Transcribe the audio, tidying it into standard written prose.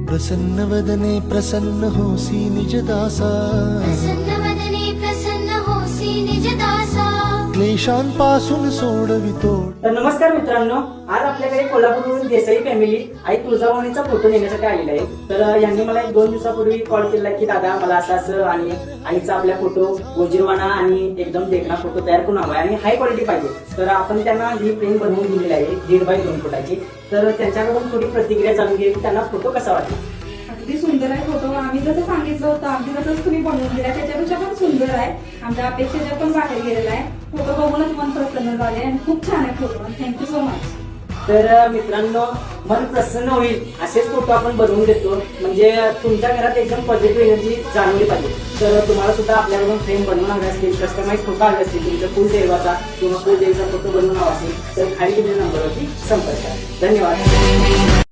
प्रसन्न वदने प्रसन्न होसी निज दासा, प्रसन्न वदने प्रसन्न होसी निज दासा, क्लेशांपासून सोडवितो. तर नमस्कार मित्रांनो, आज आपल्याकडे कोल्हापूरवरून देसाई फॅमिली आई तुळजाभवानीचा फोटो नेण्यासाठी आलेला आहे. तर यांनी मला 1-2 दिवसापूर्वी कॉल केला की दादा मला असं आणि आईचा आपल्या फोटो गोजीरवाणा आणि एकदम देखणा फोटो तयार करून हवा आणि हाय क्वालिटी पाहिजे. तर आपण त्यांना ही फ्रेम बनवून दिलेली आहे 1.5 बाय 2 फुटाची. तर त्यांच्याकडून थोडी प्रतिक्रिया जाणून घे की त्यांना फोटो कसा वाटला. अगदी सुंदर आहे फोटो. आम्ही जसं सांगितलं होतं अगदी तसंच तुम्ही बनवून दिला, त्याच्यापेक्षा पण सुंदर आहे. आमच्या अपेक्षेच्या पण बाहेर गेलेला आहे. फोटो बघूनच मन प्रसन्न झाले आणि खूप छान आहे फोटो. Thank you so much. तर मित्रांनो, मन प्रसन्न होईल असेच फोटो आपण बनवून देतो, म्हणजे तुमच्या घरात एकदम पॉझिटिव्ह एनर्जी जाणवली पाहिजे. तर तुम्हाला सुद्धा आपल्याकडून फ्रेम बनवून हवे असतील, कस्टमाइज फोटो हवे असतील, तुमच्या कुलदैवाचा किंवा कुलदेवीचा फोटो बनवून हवा असेल तर खाली दिलेल्या नंबरवरती संपर्क करा. धन्यवाद.